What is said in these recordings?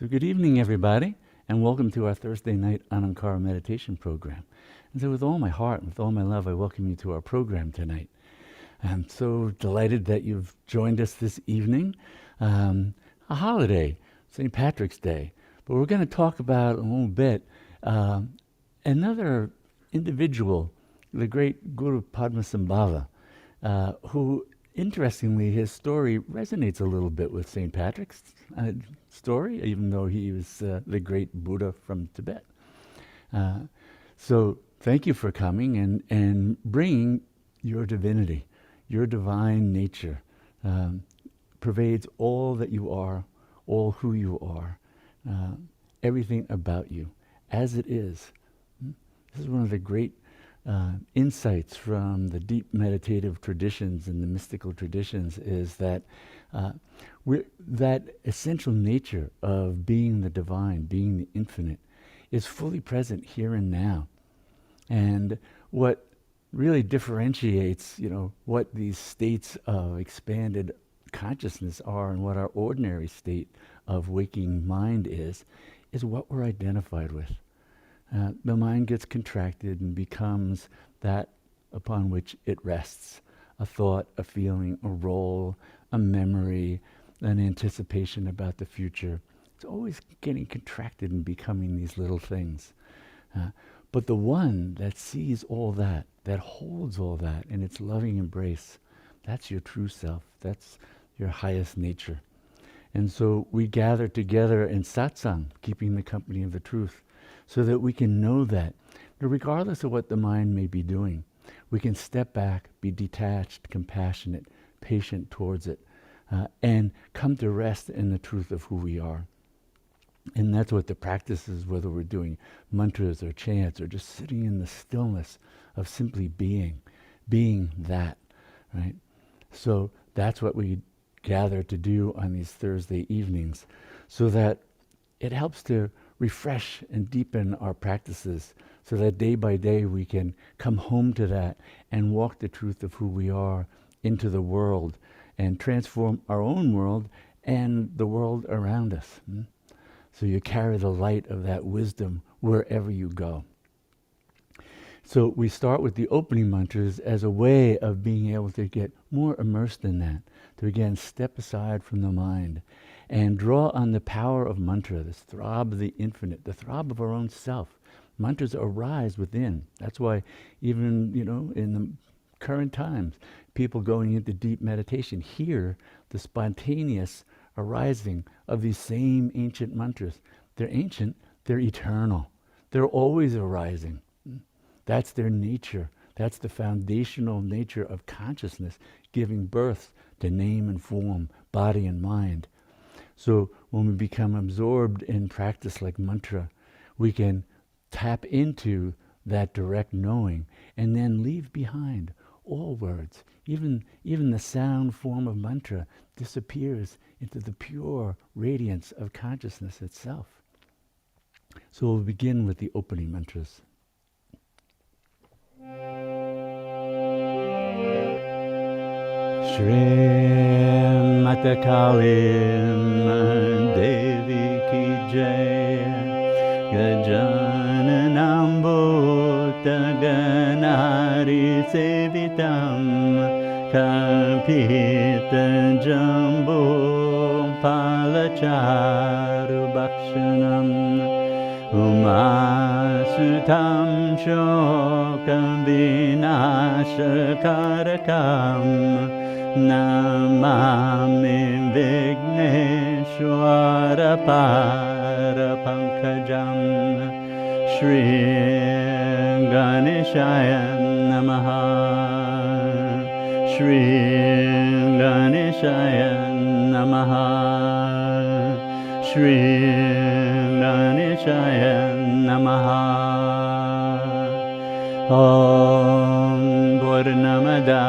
Good evening, everybody, and welcome to our Thursday night Anandkara meditation program. And so with all my heart and with all my love, I welcome you to our program tonight. I'm so delighted that you've joined us this evening. A holiday, St. Patrick's Day. But we're going to talk about a little bit another individual, the great Guru Padmasambhava, who, interestingly, his story resonates a little bit with St. Patrick's story, even though he was the great Buddha from Tibet. So thank you for coming and bringing your divinity, your divine nature, pervades all that you are, all who you are, everything about you, as it is. This is one of the great insights from the deep meditative traditions and the mystical traditions, is that that essential nature of being the divine, being the infinite, is fully present here and now. And what really differentiates, what these states of expanded consciousness are and what our ordinary state of waking mind is what we're identified with. The mind gets contracted and becomes that upon which it rests. A thought, a feeling, a role, a memory, an anticipation about the future. It's always getting contracted and becoming these little things. But the one that sees all that holds all that in its loving embrace, that's your true self. That's your highest nature. And so we gather together in satsang, keeping the company of the truth, so that we can know that, regardless of what the mind may be doing, we can step back, be detached, compassionate, patient towards it, and come to rest in the truth of who we are. And that's what the practice is, whether we're doing mantras or chants or just sitting in the stillness of simply being that, right? So that's what we gather to do on these Thursday evenings, so that it helps to refresh and deepen our practices, so that day by day we can come home to that and walk the truth of who we are into the world and transform our own world and the world around us. So you carry the light of that wisdom wherever you go. So we start with the opening mantras as a way of being able to get more immersed in that, to again step aside from the mind and draw on the power of mantra, this throb of the infinite, the throb of our own self. Mantras arise within. That's why even, in the current times, people going into deep meditation hear the spontaneous arising of these same ancient mantras. They're ancient, they're eternal. They're always arising. That's their nature. That's the foundational nature of consciousness, giving birth to name and form, body and mind. So when we become absorbed in practice like mantra, we can tap into that direct knowing and then leave behind all words. Even the sound form of mantra disappears into the pure radiance of consciousness itself. So we'll begin with the opening mantras. Shri Mata Kalim Devi Ki Jai Gajananam Bhutta Ganari Sevitam Kapita Jambu Palacharu Bhakshanam Umasutam Shokam Vinashakarakam Namami Vigneshwara Parapankajam Shri Ganeshaya Namaha Shri Ganeshaya Namaha Shri Ganeshaya Namaha Om Purnamada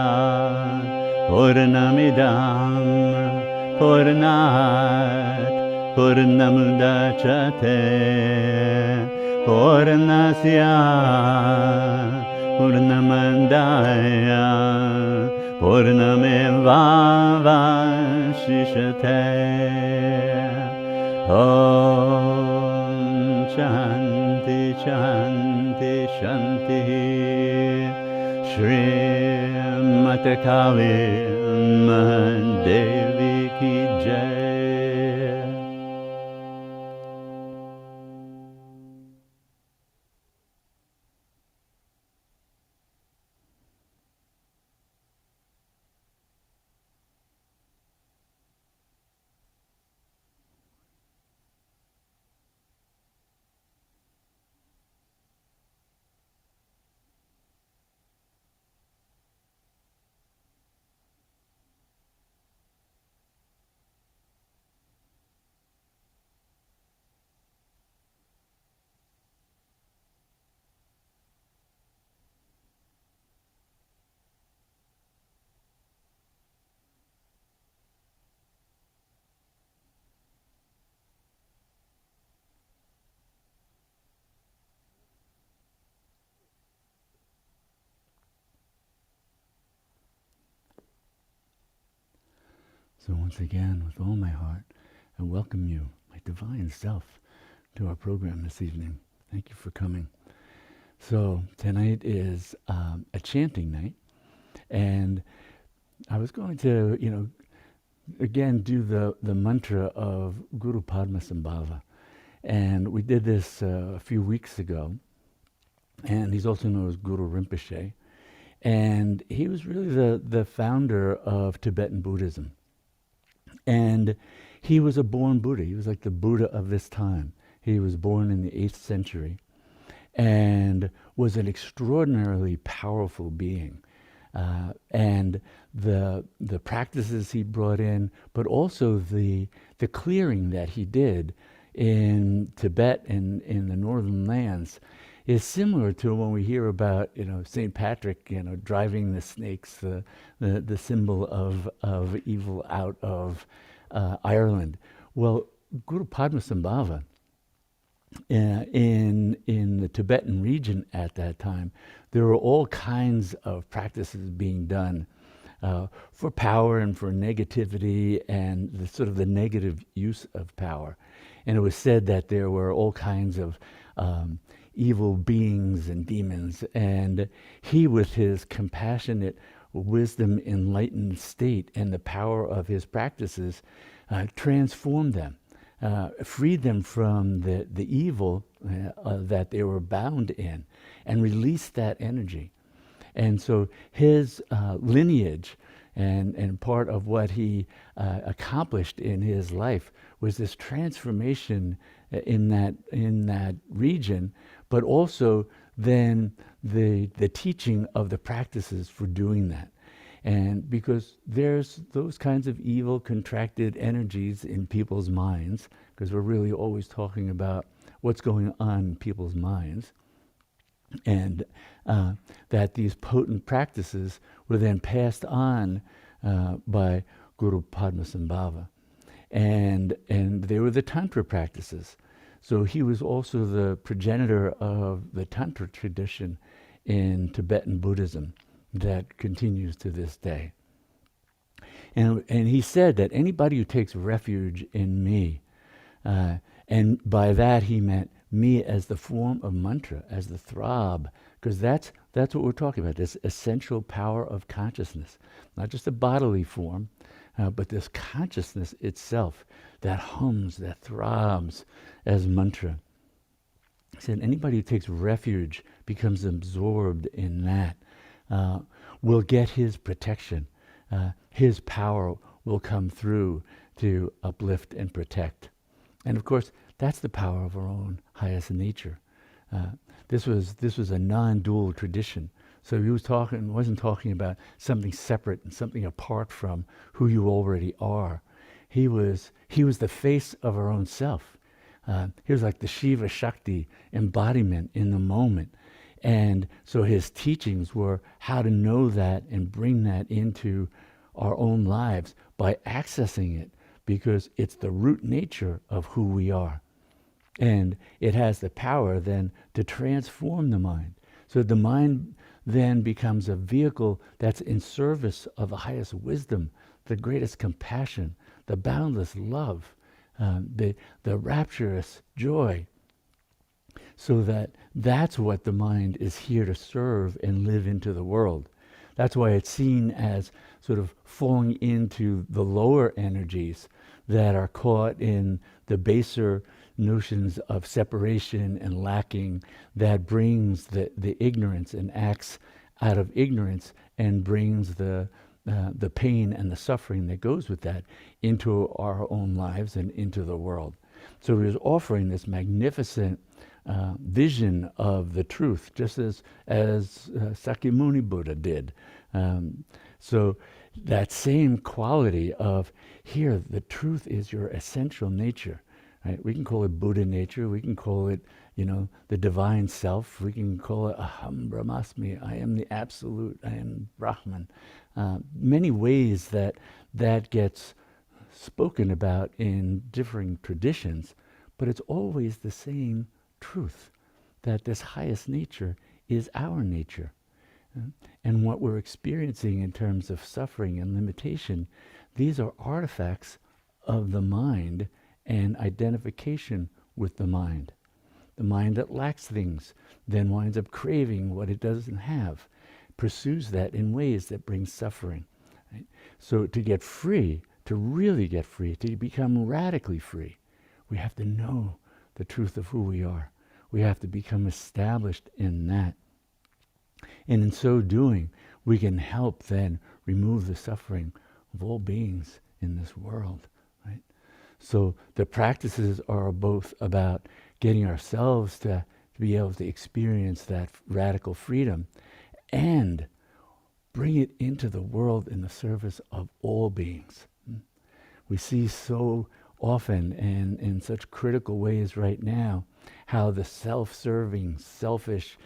Purnamidam Purnat Purnamudachyate Purnasya Purnamandaya Purnamevavashishate Om Shri Mata Kali Mahadevi Ki Jai. So once again, with all my heart, I welcome you, my divine self, to our program this evening. Thank you for coming. So tonight is a chanting night, and I was going to, again do the mantra of Guru Padmasambhava, and we did this a few weeks ago, and he's also known as Guru Rinpoche, and he was really the founder of Tibetan Buddhism. And he was a born Buddha. He was like the Buddha of this time. He was born in the 8th century and was an extraordinarily powerful being. And the practices he brought in, but also the clearing that he did in Tibet and in the northern lands is similar to when we hear about, St. Patrick, driving the snakes, the symbol of evil out of Ireland. Well, Guru Padmasambhava in the Tibetan region at that time, there were all kinds of practices being done for power and for negativity and the negative use of power. And it was said that there were all kinds of evil beings and demons, and he, with his compassionate wisdom enlightened state and the power of his practices, transformed them, freed them from the evil that they were bound in, and released that energy. And so his lineage and part of what he accomplished in his life was this transformation in that region, but also then the teaching of the practices for doing that. And because there's those kinds of evil contracted energies in people's minds, because we're really always talking about what's going on in people's minds, and that these potent practices were then passed on by Guru Padmasambhava. And they were the Tantra practices. So he was also the progenitor of the Tantra tradition in Tibetan Buddhism that continues to this day. And he said that anybody who takes refuge in me, and by that he meant me as the form of mantra, as the throb, because that's what we're talking about, this essential power of consciousness, not just a bodily form, but this consciousness itself that hums, that throbs as mantra. He said anybody who takes refuge, becomes absorbed in that, will get his protection. His power will come through to uplift and protect. And of course, that's the power of our own highest nature. This was a non-dual tradition. So he wasn't talking about something separate and something apart from who you already are. He was the face of our own self. He was like the Shiva Shakti embodiment in the moment. And so his teachings were how to know that and bring that into our own lives by accessing it, because it's the root nature of who we are. And it has the power then to transform the mind. So the mind then becomes a vehicle that's in service of the highest wisdom, the greatest compassion, the boundless love, the rapturous joy. So that's what the mind is here to serve and live into the world. That's why it's seen as sort of falling into the lower energies that are caught in the baser notions of separation and lacking, that brings the ignorance and acts out of ignorance and brings the pain and the suffering that goes with that into our own lives and into the world. So he was offering this magnificent vision of the truth, just as Sakyamuni Buddha did. So that same quality of, here, the truth is your essential nature. Right? We can call it Buddha nature. We can call it, the divine self. We can call it Aham Brahmasmi. I am the absolute. I am Brahman. Many ways that gets spoken about in differing traditions, but it's always the same truth, that this highest nature is our nature. And what we're experiencing in terms of suffering and limitation, these are artifacts of the mind and identification with the mind. The mind that lacks things then winds up craving what it doesn't have, pursues that in ways that bring suffering. Right? So to get free, to really get free, to become radically free, we have to know the truth of who we are. We have to become established in that. And in so doing, we can help then remove the suffering of all beings in this world. Right? So the practices are both about getting ourselves to be able to experience that radical freedom and bring it into the world in the service of all beings. We see so often and in such critical ways right now how the self-serving, selfish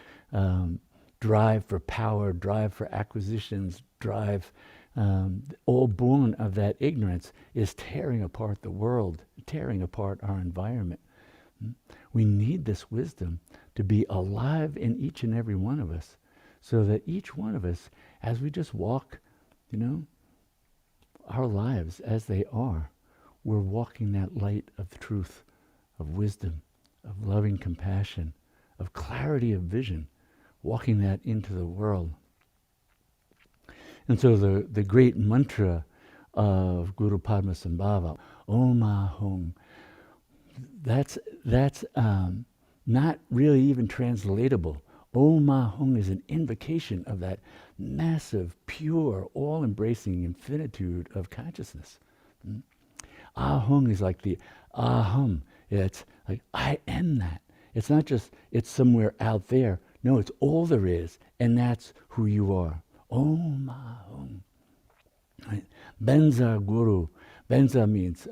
drive for power, drive for acquisitions, drive, all born of that ignorance, is tearing apart the world, tearing apart our environment. We need this wisdom to be alive in each and every one of us, so that each one of us, as we just walk, our lives as they are, we're walking that light of truth, of wisdom, of loving compassion, of clarity of vision, walking that into the world. And so the great mantra of Guru Padmasambhava, Om Ahum, that's not really even translatable. Om Ahum is an invocation of that massive, pure, all-embracing infinitude of consciousness. Ahum is like the aham. It's like, I am that. It's not just, it's somewhere out there. No, it's all there is, and that's who you are. Om Ahum. Right? Benza Guru. Benza means,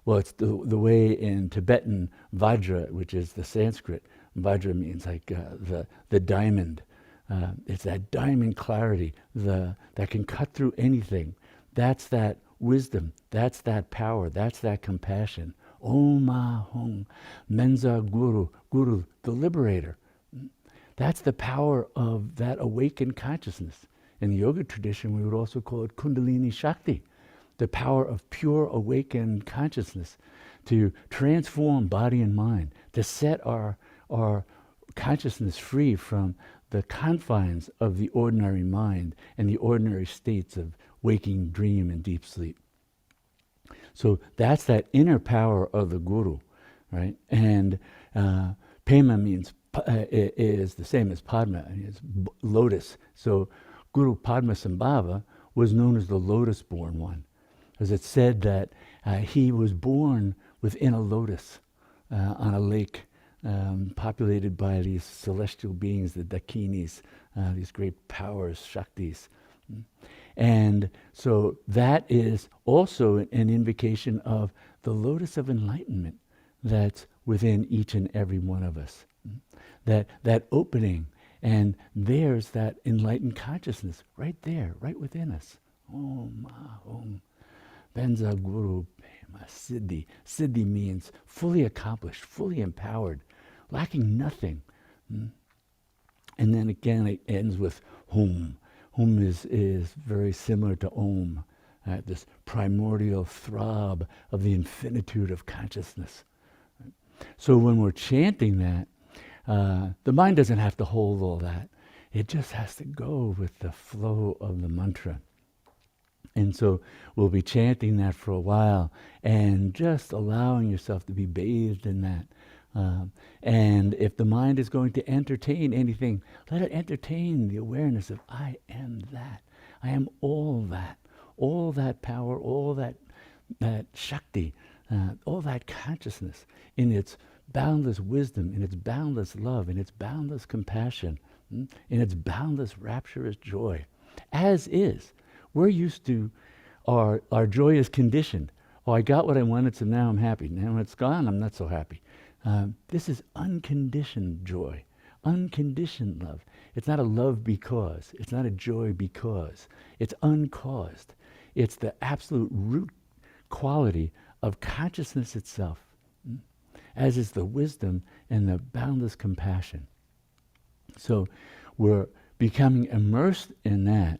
it's the way in Tibetan Vajra, which is the Sanskrit. Vajra means like the diamond. It's that diamond clarity that can cut through anything. That's that wisdom. That's that power. That's that compassion. Om Ahum. Benza Guru. Guru, the liberator. That's the power of that awakened consciousness. In the yoga tradition, we would also call it Kundalini Shakti, the power of pure awakened consciousness to transform body and mind, to set our consciousness free from the confines of the ordinary mind and the ordinary states of waking, dream, and deep sleep. So that's that inner power of the Guru, right? And Pema means is the same as Padma, it's lotus. So Guru Padmasambhava was known as the Lotus Born One, as it's said that he was born within a lotus on a lake populated by these celestial beings, the Dakinis, these great powers, Shaktis. And so that is also an invocation of the lotus of enlightenment that's within each and every one of us. That opening, and there's that enlightened consciousness right there, right within us. Om Ahum. Benza Guru Pema Siddhi. Siddhi means fully accomplished, fully empowered, lacking nothing. And then again it ends with Hum. Hum is very similar to Om, this primordial throb of the infinitude of consciousness. So when we're chanting that, The mind doesn't have to hold all that. It just has to go with the flow of the mantra. And so we'll be chanting that for a while and just allowing yourself to be bathed in that. And if the mind is going to entertain anything, let it entertain the awareness of I am that. I am all that power, all that Shakti, all that consciousness in its boundless wisdom, in its boundless love, in its boundless compassion, in its boundless rapturous joy, as is. We're used to our joy is conditioned. Oh, I got what I wanted, so now I'm happy. Now when it's gone, I'm not so happy. This is unconditioned joy, unconditioned love. It's not a love because. It's not a joy because. It's uncaused. It's the absolute root quality of consciousness itself, as is the wisdom and the boundless compassion. So we're becoming immersed in that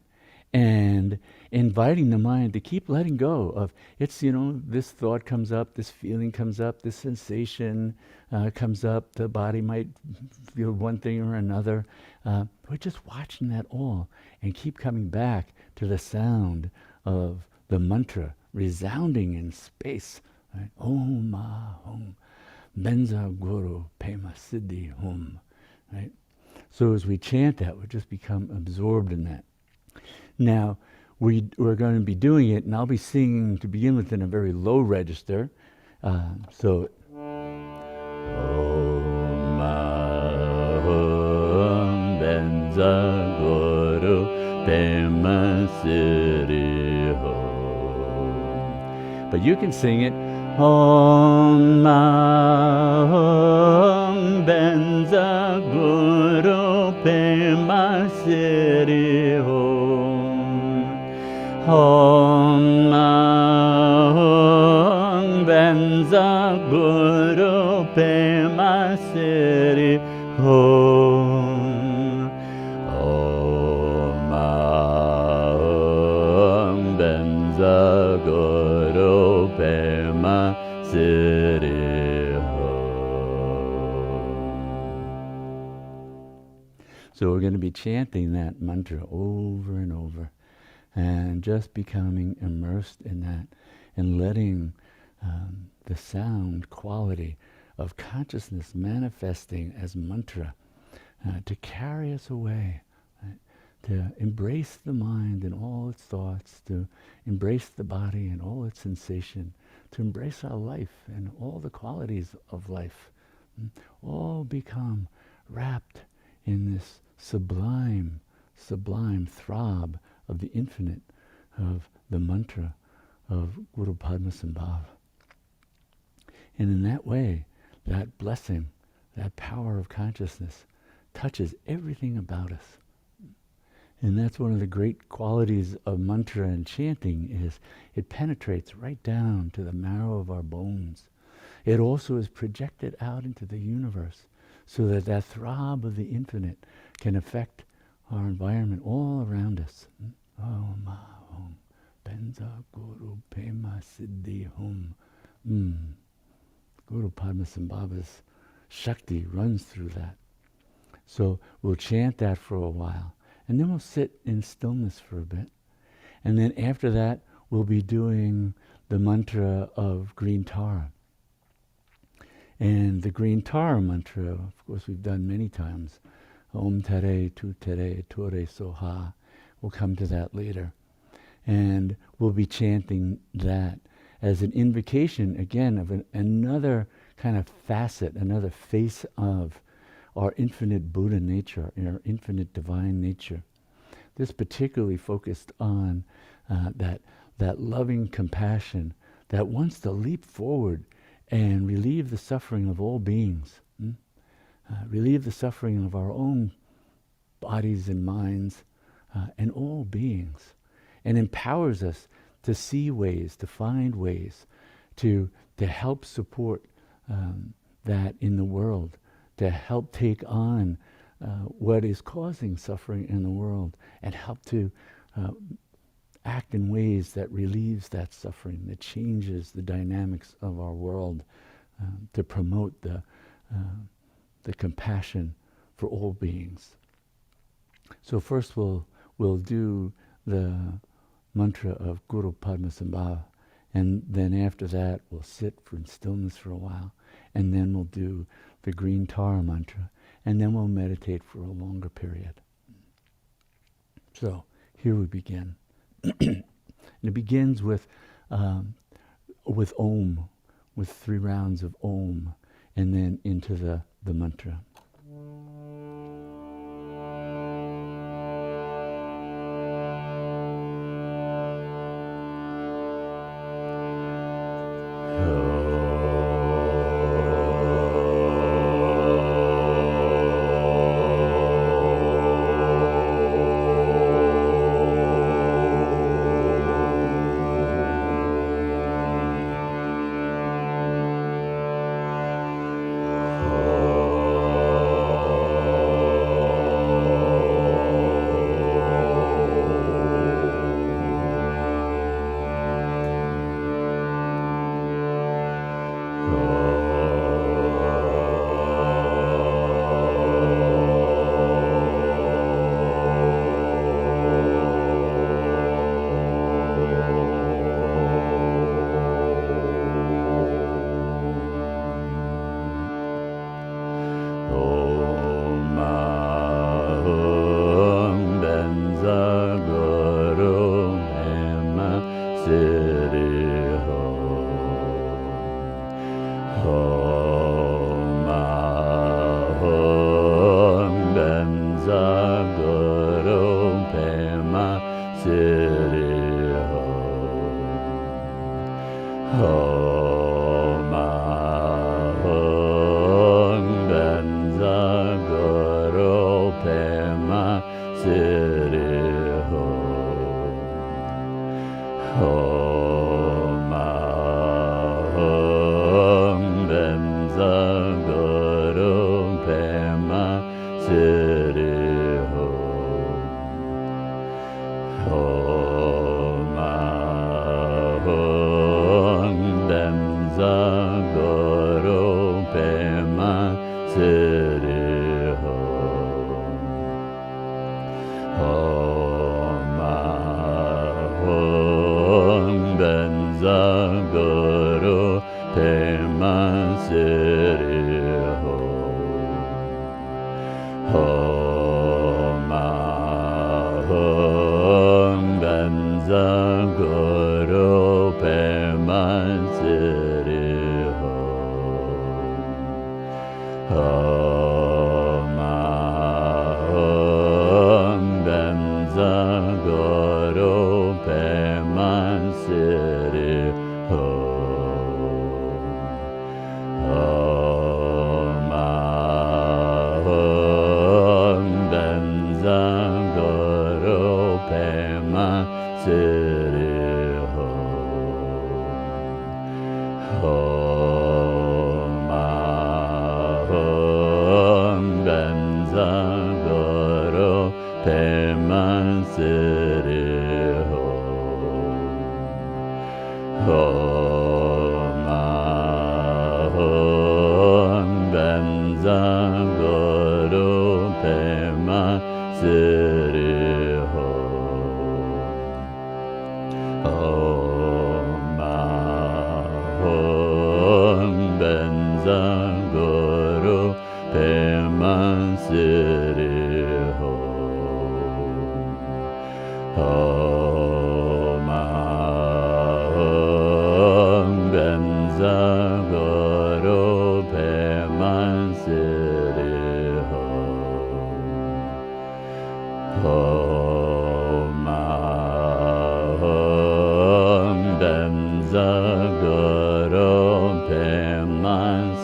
and inviting the mind to keep letting go of, it's, this thought comes up, this feeling comes up, this sensation comes up, the body might feel one thing or another. We're just watching that all and keep coming back to the sound of the mantra resounding in space. Right? Om Ahum, Benza Guru Pema Siddhi Hum. Right? So as we chant that, we just become absorbed in that. Now, we're going to be doing it, and I'll be singing to begin with in a very low register. So, Om Ahum Benza Guru Pema Siddhi Hum. But you can sing it. Om Ahum Benza Guru Pema Siddhi Hum. Om Ahum Benza Guru Pema Siddhi Hum. Om Ahum Benza Guru Pema Siddhi Hum. So we're going to be chanting that mantra over and over, and just becoming immersed in that, and letting the sound quality of consciousness manifesting as mantra to carry us away, right? To embrace the mind and all its thoughts, to embrace the body and all its sensation, to embrace our life and all the qualities of life, all become wrapped in this sublime throb of the infinite, of the mantra of Guru Padmasambhava. And in that way, that blessing, that power of consciousness touches everything about us. And that's one of the great qualities of mantra and chanting, is it penetrates right down to the marrow of our bones. It also is projected out into the universe, so that that throb of the infinite can affect our environment all around us. Om Ahum Benza Guru Pema Siddhi Hum. Guru Padmasambhava's Shakti runs through that. So we'll chant that for a while, and then we'll sit in stillness for a bit. And then after that, we'll be doing the mantra of green Tara. And the green Tara mantra, of course, we've done many times. Om Tare Tuttare Ture Soha. We'll come to that later. And we'll be chanting that as an invocation, again, of another kind of facet, another face of our infinite Buddha nature, our infinite divine nature. This particularly focused on that loving compassion that wants to leap forward and relieve the suffering of all beings, relieve the suffering of our own bodies and minds and all beings, and empowers us to see ways, to find ways to help support that in the world, to help take on what is causing suffering in the world, and help to act in ways that relieves that suffering, that changes the dynamics of our world, to promote the compassion for all beings. So first we'll do the mantra of Guru Padmasambhava, and then after that we'll sit in stillness for a while, and then we'll do the green Tara mantra, and then we'll meditate for a longer period. So here we begin. And it begins with Om, with 3 rounds of Om, and then into the mantra. Benza Guru Pema Siddhi Benza Guru Pema Siddhi Benza Guru Pema Siddhi Benza Guru Pema Siddhi Benza Guru Pema Siddhi Benza Guru Pema Siddhi Benza Guru Pema Siddhi Benza Guru Pema Siddhi Benza Guru Pema Siddhi Benza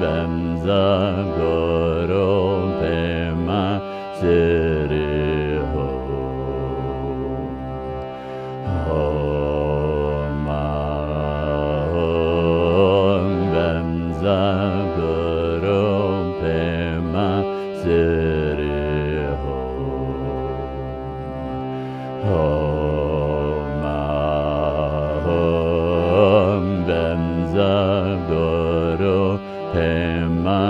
Benza Guru Pema Siddhi Benza Guru Pema Siddhi Benza Guru Pema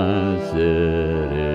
Siddhi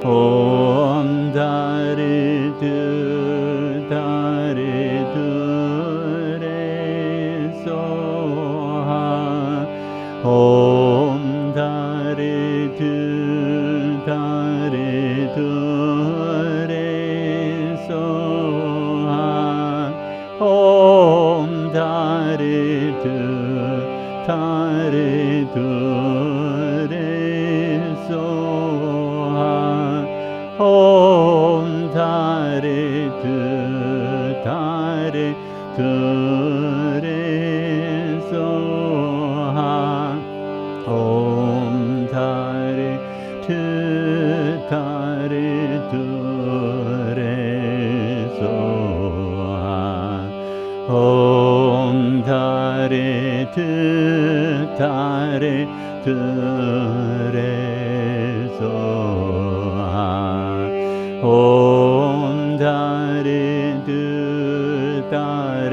Om Tare Tuttare Ture Soha. Om Tare Tuttare Ture Soha. Om Tare Tuttare Ture Soha. Om Tare Tuttare Ture Soha. Om Tare Tuttare Ture Soha. Om Tare Tuttare Ture Soha. Om Tare Tuttare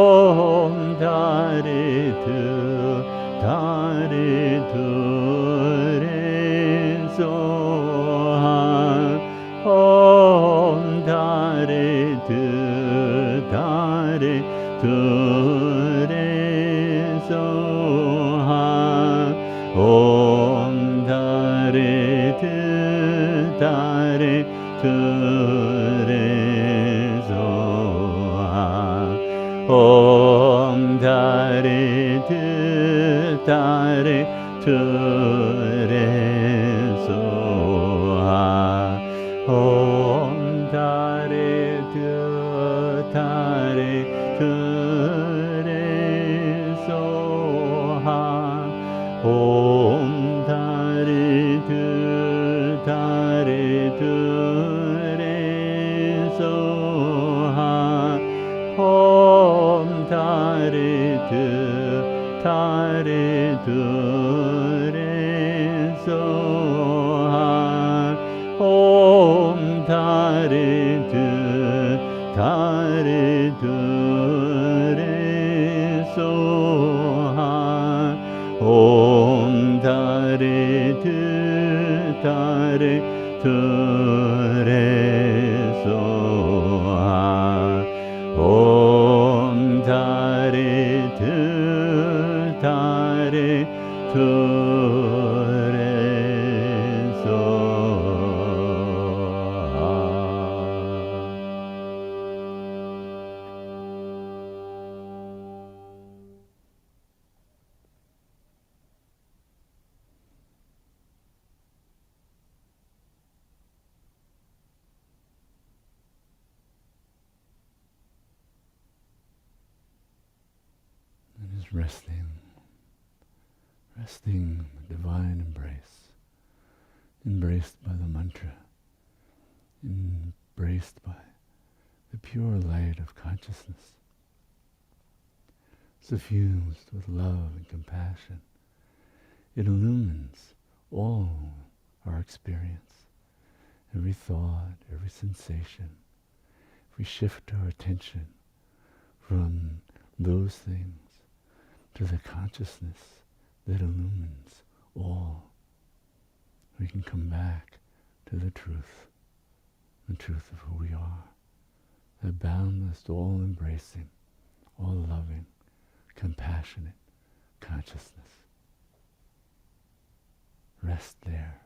Om Tare Tuttare Ture Soha. Om Tare Tuttare Ture Soha. Om Tare Tuttare Ture Soha. Om Tare Tuttare Ture Soha. Om Tare Tuttare Ture Soha. Om Tare Tuttare Ture Soha. Om Tare Tuttare Ture Soha. Om Tare Tuttare Ture Soha. Om Tare Tuttare Ture Soha. Om Tare Tuttare Ture Soha. And just resting in the divine embrace, embraced by the mantra, embraced by the pure light of consciousness, suffused with love and compassion. It illumines all our experience, every thought, every sensation. If we shift our attention from those things to the consciousness that illumines all, we can come back to the truth of who we are, the boundless, all-embracing, all-loving, compassionate consciousness. Rest there.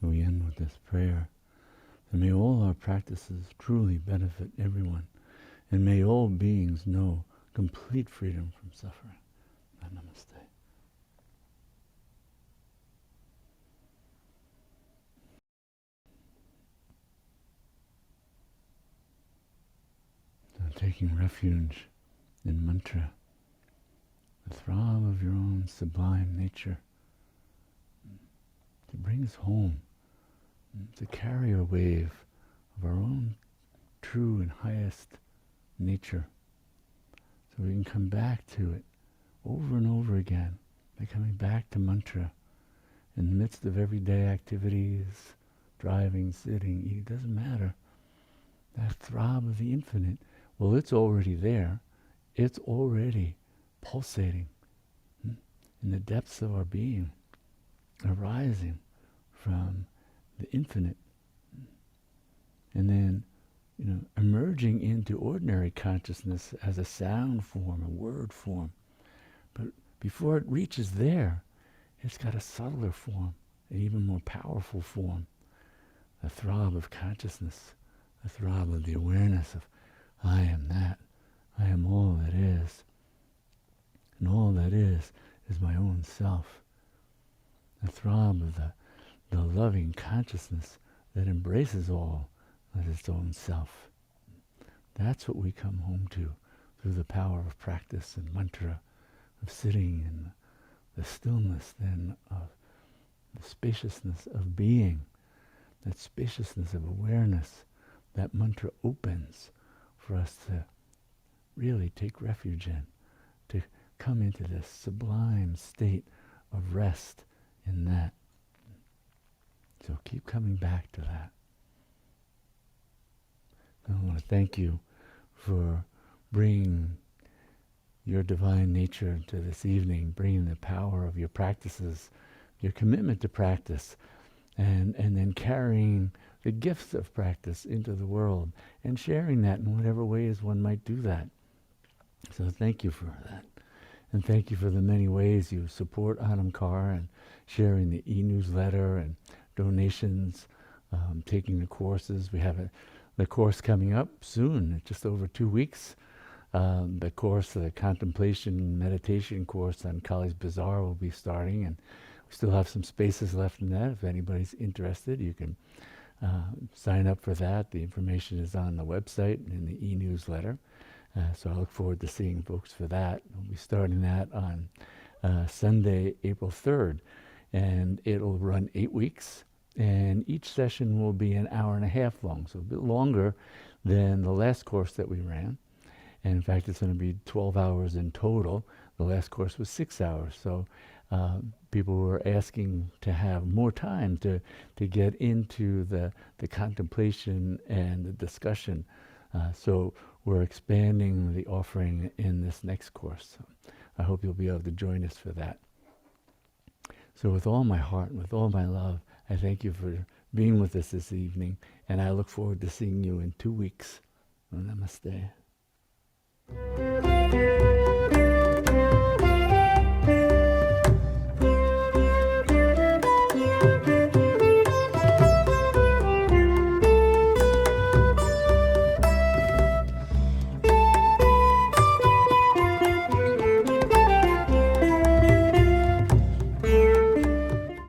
We end with this prayer. And may all our practices truly benefit everyone. And may all beings know complete freedom from suffering. Namaste. So taking refuge in mantra, the throb of your own sublime nature, to bring us home, to carry a wave of our own true and highest nature, so we can come back to it over and over again by coming back to mantra in the midst of everyday activities, driving, sitting, eating, doesn't matter. That throb of the infinite, well, it's already there. It's already pulsating in the depths of our being, arising from the infinite, and then, emerging into ordinary consciousness as a sound form, a word form. But before it reaches there, it's got a subtler form, an even more powerful form, a throb of consciousness, a throb of the awareness of, I am that, I am all that is, and all that is my own self. A throb of the loving consciousness that embraces all as its own self. That's what we come home to through the power of practice and mantra, of sitting in the stillness then of the spaciousness of being, that spaciousness of awareness. That mantra opens for us to really take refuge in, to come into this sublime state of rest in that. So keep coming back to that. I want to thank you for bringing your divine nature to this evening, bringing the power of your practices, your commitment to practice, and then carrying the gifts of practice into the world and sharing that in whatever ways one might do that. So thank you for that. And thank you for the many ways you support Anamkar and sharing the e-newsletter and donations, taking the courses. We have the course coming up soon, just over 2 weeks. The course, the contemplation meditation course on Kali's Bazaar will be starting, and we still have some spaces left in that. If anybody's interested, you can sign up for that. The information is on the website and in the e-newsletter. So I look forward to seeing folks for that. We'll be starting that on Sunday, April 3rd, and it'll run 8 weeks, and each session will be an hour and a half long, so a bit longer than the last course that we ran. And in fact, it's going to be 12 hours in total. The last course was 6 hours, so people were asking to have more time to get into the contemplation and the discussion. So we're expanding the offering in this next course. So I hope you'll be able to join us for that. So with all my heart and with all my love, I thank you for being with us this evening, and I look forward to seeing you in 2 weeks. Namaste.